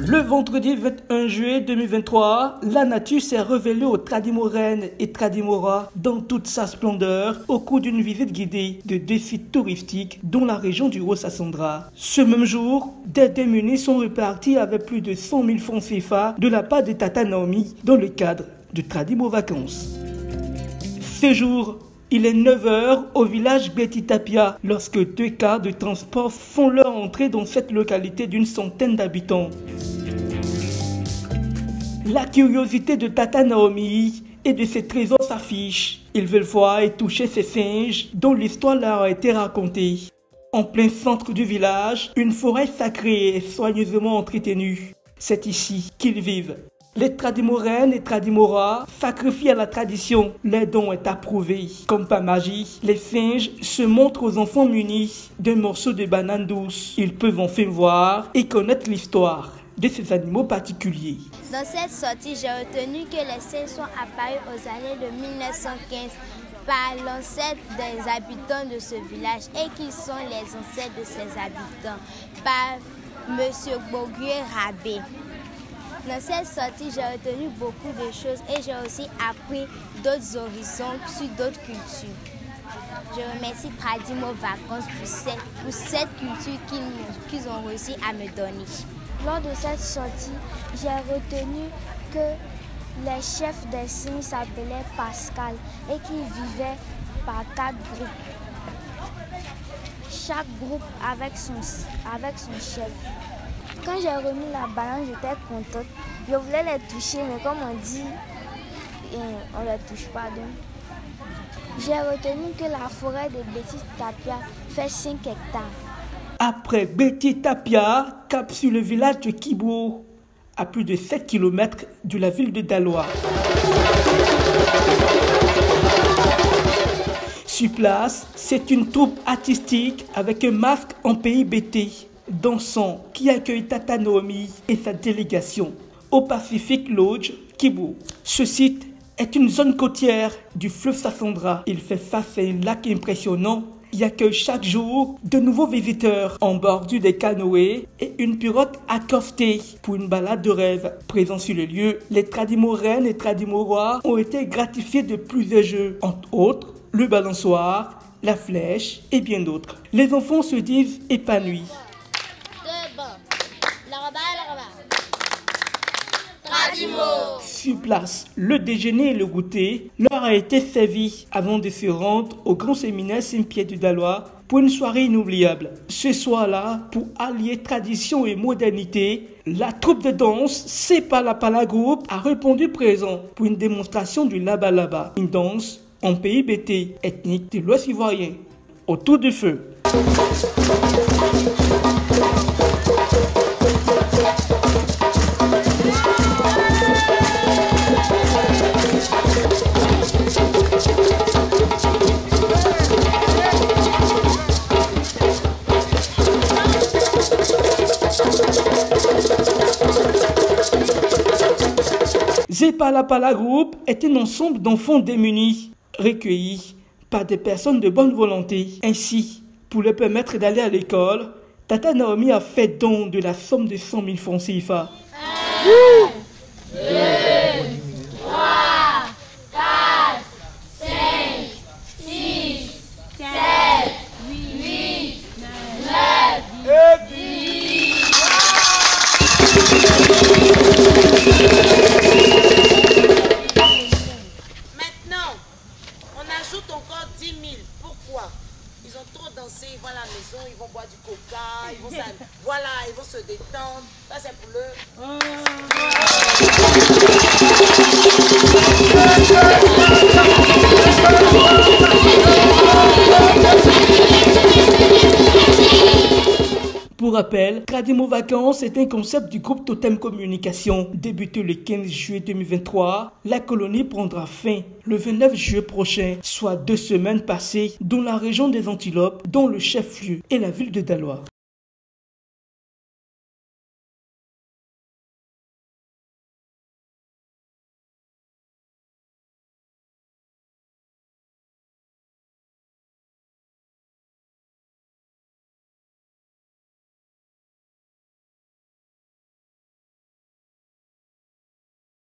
Le vendredi 21 juillet 2023, la nature s'est révélée aux Tradimoraines et Tradimora dans toute sa splendeur au cours d'une visite guidée de deux sites touristiques dont la région du Haut-Sassandra. Ce même jour, des démunis sont repartis avec plus de 100 000 francs CFA de la part de Tata Naomi dans le cadre de Tradimo Vacances. Ce jour, il est 9 h au village Betitapia lorsque deux cars de transport font leur entrée dans cette localité d'une centaine d'habitants. La curiosité de Tata Naomi et de ses trésors s'affiche. Ils veulent voir et toucher ces singes dont l'histoire leur a été racontée. En plein centre du village, une forêt sacrée est soigneusement entretenue. C'est ici qu'ils vivent. Les Tradimoraines et Tradimora sacrifient à la tradition. Leur don est approuvé. Comme par magie, les singes se montrent aux enfants munis d'un morceau de banane douce. Ils peuvent enfin voir et connaître l'histoire de ces animaux particuliers. Dans cette sortie, j'ai retenu que les singes sont apparus aux années de 1915 par l'ancêtre des habitants de ce village et qui sont les ancêtres de ces habitants, par M. Bogué Rabé. Dans cette sortie, j'ai retenu beaucoup de choses et j'ai aussi appris d'autres horizons sur d'autres cultures. Je remercie Tradimo Vacances pour cette culture qu'ils ont réussi à me donner. Lors de cette sortie, j'ai retenu que les chefs des signes s'appelaient Pascal et qu'ils vivaient par 4 groupes. Chaque groupe avec son chef. Quand j'ai remis la banane, j'étais contente. Je voulais les toucher, mais comme on dit, on ne les touche pas. J'ai retenu que la forêt de Betitapia fait 5 hectares. Après Betitapia, cap sur le village de Kibo, à plus de 7 km de la ville de Daloa. Sur place, c'est une troupe artistique avec un masque en pays BT, dansant, qui accueille Tata Naomi et sa délégation au Pacific Lodge Kibo. Ce site est une zone côtière du fleuve Sassandra. Il fait face à un lac impressionnant. Il accueille chaque jour de nouveaux visiteurs en bordure des canoës et une pirogue accostée pour une balade de rêve. Présents sur le lieu, les Tradimoraines et Tradimora ont été gratifiés de plusieurs jeux, entre autres le balançoire, la flèche et bien d'autres. Les enfants se disent épanouis. Sur place, le déjeuner et le goûter leur a été servi avant de se rendre au grand séminaire Saint-Pierre de Daloa pour une soirée inoubliable. Ce soir-là, pour allier tradition et modernité, la troupe de danse C'est pas la Pala Group a répondu présent pour une démonstration du Laba Laba, une danse en pays BT ethnique de l'Ouest ivoirien. Autour du feu. Zepala Pala Group est un ensemble d'enfants démunis, recueillis par des personnes de bonne volonté. Ainsi, pour leur permettre d'aller à l'école, Tata Naomi a fait don de la somme de 100 000 francs CFA. 1, 2, 3, 4, 5, 6, 7, 8, 9 et 10. Maintenant, on ajoute encore 10 000. Pourquoi? Ils ont trop dansé, ils vont à la maison, ils vont boire du coca, ils vont ils vont se détendre. Ça c'est pour Pour rappel, Tradimo Vacances est un concept du groupe Totem Communication. Débuté le 15 juillet 2023, la colonie prendra fin le 29 juillet prochain, soit 2 semaines passées dans la région des Antilopes, dont le chef-lieu est la ville de Daloa.